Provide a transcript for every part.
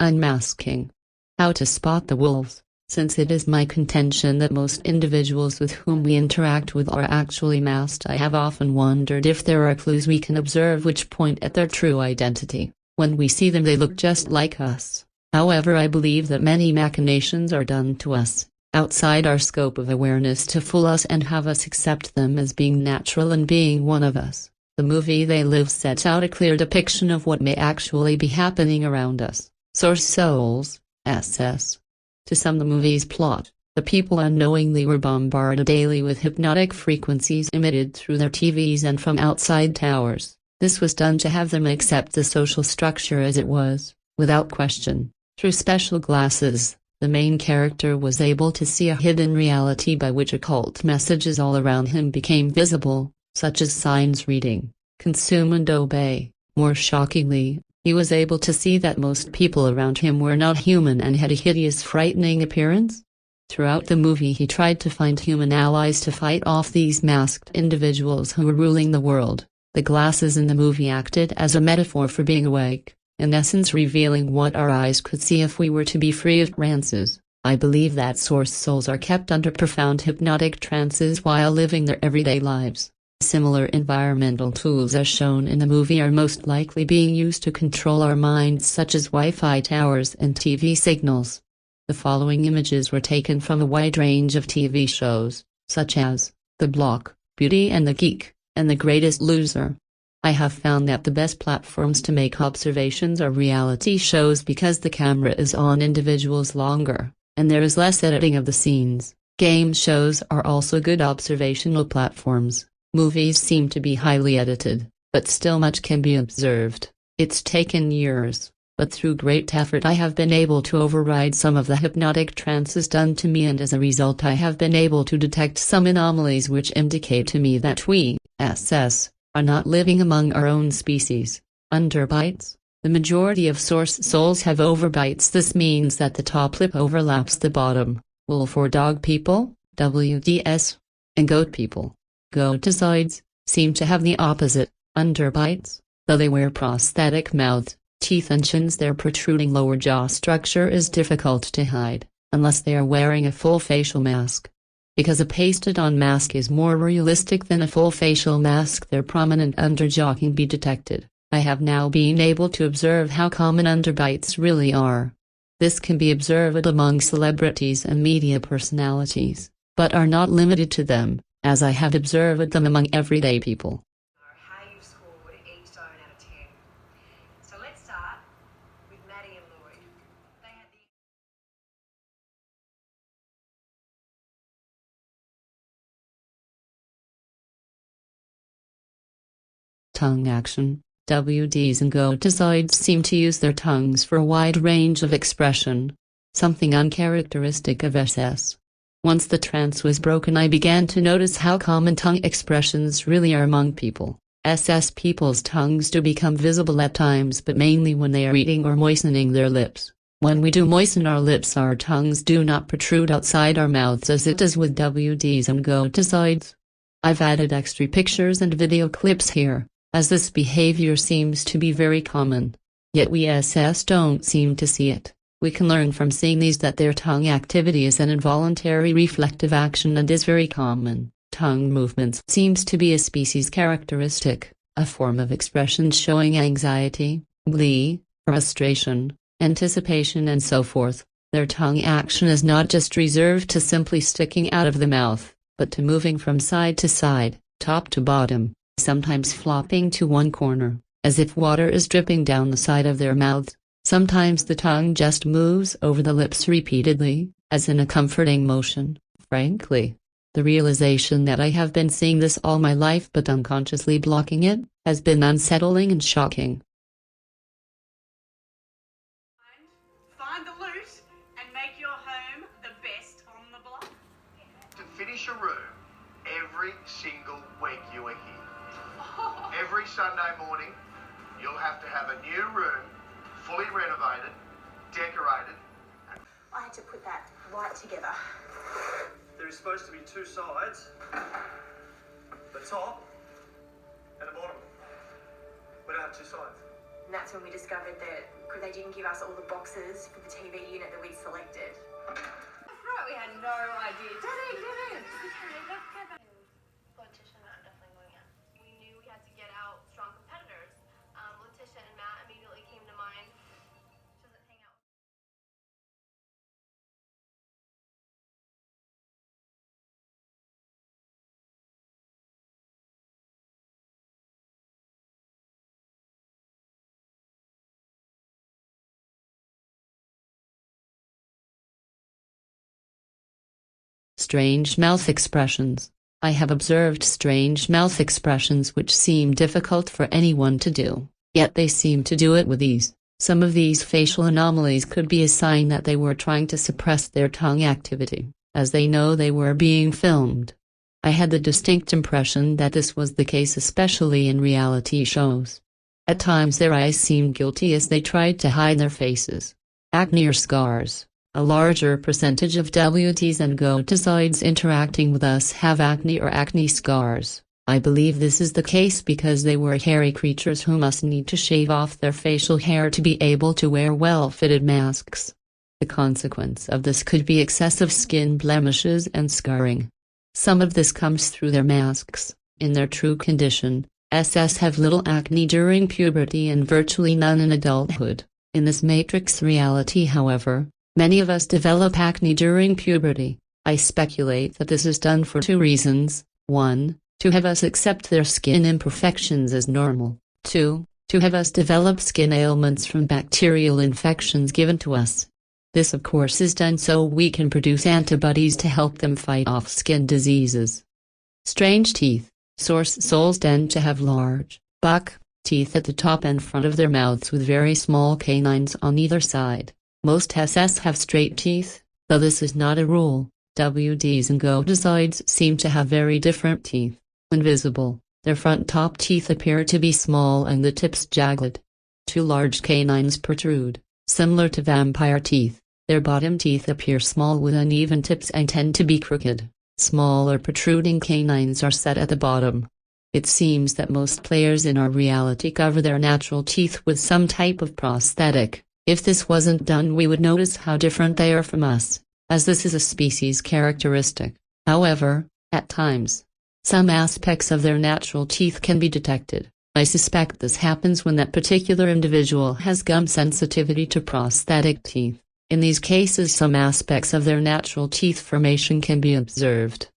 Unmasking. How to spot the wolves. Since it is my contention that most individuals with whom we interact with are actually masked, I have often wondered if there are clues we can observe which point at their true identity. When we see them, they look just like us. However, I believe that many machinations are done to us, outside our scope of awareness, to fool us and have us accept them as being natural and being one of us. The movie They Live sets out a clear depiction of what may actually be happening around us. Source: Souls, SS. To sum the movie's plot, the people unknowingly were bombarded daily with hypnotic frequencies emitted through their TVs and from outside towers. This was done to have them accept the social structure as it was, without question. Through special glasses, the main character was able to see a hidden reality by which occult messages all around him became visible, such as signs reading, "Consume and obey." More shockingly, he was able to see that most people around him were not human and had a hideous, frightening appearance. Throughout the movie, he tried to find human allies to fight off these masked individuals who were ruling the world. The glasses in the movie acted as a metaphor for being awake, in essence revealing what our eyes could see if we were to be free of trances. I believe that source souls are kept under profound hypnotic trances while living their everyday lives. Similar environmental tools as shown in the movie are most likely being used to control our minds, such as Wi-Fi towers and TV signals. The following images were taken from a wide range of TV shows, such as The Block, Beauty and the Geek, and The Greatest Loser. I have found that the best platforms to make observations are reality shows because the camera is on individuals longer, and there is less editing of the scenes. Game shows are also good observational platforms. Movies seem to be highly edited, but still much can be observed. It's taken years, but through great effort I have been able to override some of the hypnotic trances done to me, and as a result I have been able to detect some anomalies which indicate to me that we, SS, are not living among our own species. Underbites. The majority of source souls have overbites. This means that the top lip overlaps the bottom. Wolf or dog people, WDS, and goat people, goatozoids, seem to have the opposite, underbites. Though they wear prosthetic mouths, teeth and chins, their protruding lower jaw structure is difficult to hide, unless they are wearing a full facial mask. Because a pasted-on mask is more realistic than a full facial mask, their prominent underjaw can be detected. I have now been able to observe how common underbites really are. This can be observed among celebrities and media personalities, but are not limited to them, as I have observed them among everyday people. How you've scored each zone out of 10. So let's start with Maddie and Lloyd. They had the Tongue action. WDs and goatozoids seem to use their tongues for a wide range of expression, something uncharacteristic of SS. Once the trance was broken, I began to notice how common tongue expressions really are among people. SS people's tongues do become visible at times, but mainly when they are eating or moistening their lips. When we do moisten our lips, our tongues do not protrude outside our mouths as it does with WDs and goatozoids. I've added extra pictures and video clips here, as this behavior seems to be very common. Yet we SS don't seem to see it. We can learn from seeing these that their tongue activity is an involuntary reflective action and is very common. Tongue movements seems to be a species characteristic, a form of expression showing anxiety, glee, frustration, anticipation and so forth. Their tongue action is not just reserved to simply sticking out of the mouth, but to moving from side to side, top to bottom, sometimes flopping to one corner, as if water is dripping down the side of their mouths. Sometimes the tongue just moves over the lips repeatedly, as in a comforting motion. Frankly, the realization that I have been seeing this all my life but unconsciously blocking it, has been unsettling and shocking. Find the loot and make your home the best on the block. To finish a room, every single week you are here. Every Sunday morning, you'll have to have a new room, fully renovated, decorated. I had to put that right together. There is supposed to be two sides, the top and the bottom. We don't have two sides. And that's when we discovered that because they didn't give us all the boxes for the TV unit that we'd selected. Right, we had no idea. Letitia and Matt are definitely going out. We knew we had to get out strong competitors. Letitia and Matt immediately came to mind. Doesn't hang out. Strange mouth expressions. I have observed strange mouth expressions which seem difficult for anyone to do, yet they seem to do it with ease. Some of these facial anomalies could be a sign that they were trying to suppress their tongue activity, as they know they were being filmed. I had the distinct impression that this was the case especially in reality shows. At times their eyes seemed guilty as they tried to hide their faces. Acne or scars. A larger percentage of WDs and goatizoids interacting with us have acne or acne scars. I believe this is the case because they were hairy creatures who must need to shave off their facial hair to be able to wear well-fitted masks. The consequence of this could be excessive skin blemishes and scarring. Some of this comes through their masks. In their true condition, SS have little acne during puberty and virtually none in adulthood. In this matrix reality, however, many of us develop acne during puberty. I speculate that this is done for two reasons. 1. To have us accept their skin imperfections as normal. 2. To have us develop skin ailments from bacterial infections given to us. This of course is done so we can produce antibodies to help them fight off skin diseases. Strange teeth. Source souls tend to have large, buck, teeth at the top and front of their mouths with very small canines on either side. Most SS have straight teeth, though this is not a rule. WDs and goatizoids seem to have very different teeth. When visible, their front top teeth appear to be small and the tips jagged. Two large canines protrude, similar to vampire teeth. Their bottom teeth appear small with uneven tips and tend to be crooked. Smaller protruding canines are set at the bottom. It seems that most players in our reality cover their natural teeth with some type of prosthetic. If this wasn't done, we would notice how different they are from us, as this is a species characteristic. However, at times, some aspects of their natural teeth can be detected. I suspect this happens when that particular individual has gum sensitivity to prosthetic teeth. In these cases, some aspects of their natural teeth formation can be observed.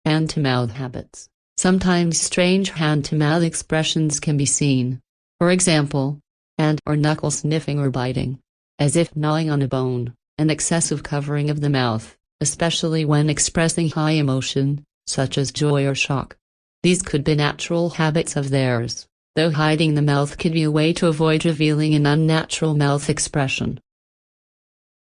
Hand-to-mouth habits. Sometimes strange hand-to-mouth expressions can be seen. For example, hand or knuckle sniffing or biting, as if gnawing on a bone, an excessive covering of the mouth, especially when expressing high emotion, such as joy or shock. These could be natural habits of theirs, though hiding the mouth could be a way to avoid revealing an unnatural mouth expression.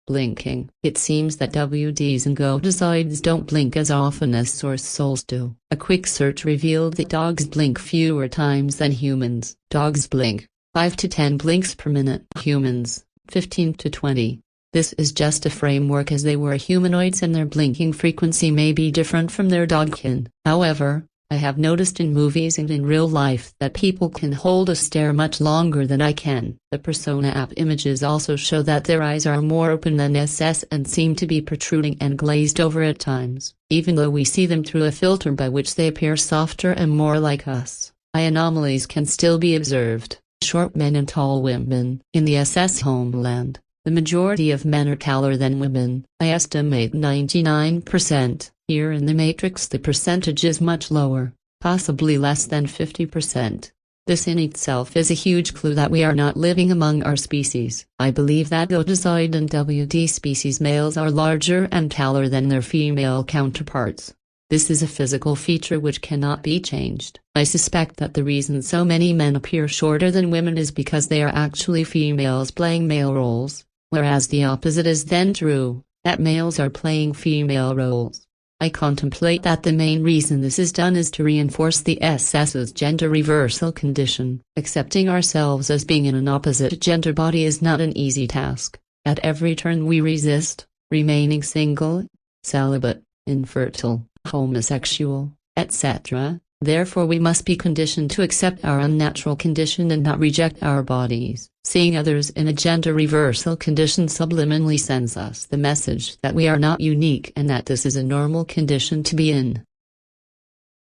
Blinking. It seems that WDs and goatizoids don't blink as often as source souls do. A quick search revealed that dogs blink fewer times than humans. Dogs blink 5 to 10 blinks per minute. Humans, 15 to 20. This is just a framework as they were humanoids and their blinking frequency may be different from their dogkin. However, I have noticed in movies and in real life that people can hold a stare much longer than I can. The Persona app images also show that their eyes are more open than SS and seem to be protruding and glazed over at times. Even though we see them through a filter by which they appear softer and more like us, eye anomalies can still be observed. Short men and tall women. In the SS homeland, the majority of men are taller than women. I estimate 99%. Here in the Matrix the percentage is much lower, possibly less than 50%. This in itself is a huge clue that we are not living among our species. I believe that goatizoid and WD species males are larger and taller than their female counterparts. This is a physical feature which cannot be changed. I suspect that the reason so many men appear shorter than women is because they are actually females playing male roles, whereas the opposite is then true, that males are playing female roles. I contemplate that the main reason this is done is to reinforce the SS's gender reversal condition. Accepting ourselves as being in an opposite gender body is not an easy task. At every turn we resist, remaining single, celibate, infertile, homosexual, etc. Therefore we must be conditioned to accept our unnatural condition and not reject our bodies. Seeing others in a gender reversal condition subliminally sends us the message that we are not unique and that this is a normal condition to be in.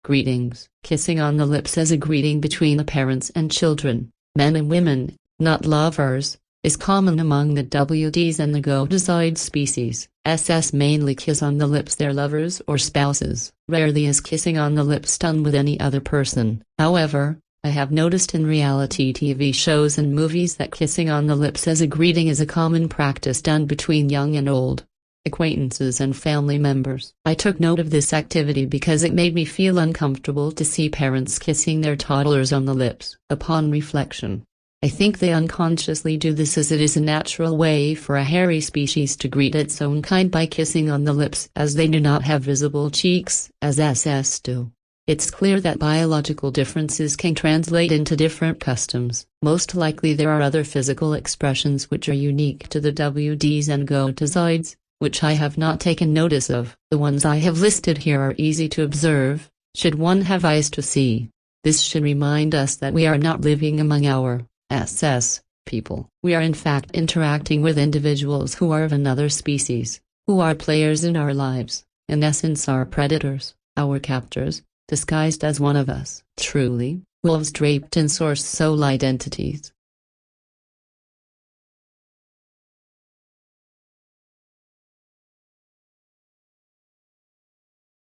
Greetings. Kissing on the lips as a greeting between the parents and children, men and women, not lovers, is common among the WDs and the Goatzide species. SS mainly kiss on the lips their lovers or spouses. Rarely is kissing on the lips done with any other person. However, I have noticed in reality TV shows and movies that kissing on the lips as a greeting is a common practice done between young and old, acquaintances and family members. I took note of this activity because it made me feel uncomfortable to see parents kissing their toddlers on the lips. Upon reflection, I think they unconsciously do this as it is a natural way for a hairy species to greet its own kind by kissing on the lips, as they do not have visible cheeks, as SS do. It's clear that biological differences can translate into different customs. Most likely there are other physical expressions which are unique to the WDs and Goatzides, which I have not taken notice of. The ones I have listed here are easy to observe, should one have eyes to see. This should remind us that we are not living among our SS people. We are in fact interacting with individuals who are of another species, who are players in our lives, in essence are predators, our captors, disguised as one of us. Truly, wolves draped in source soul identities.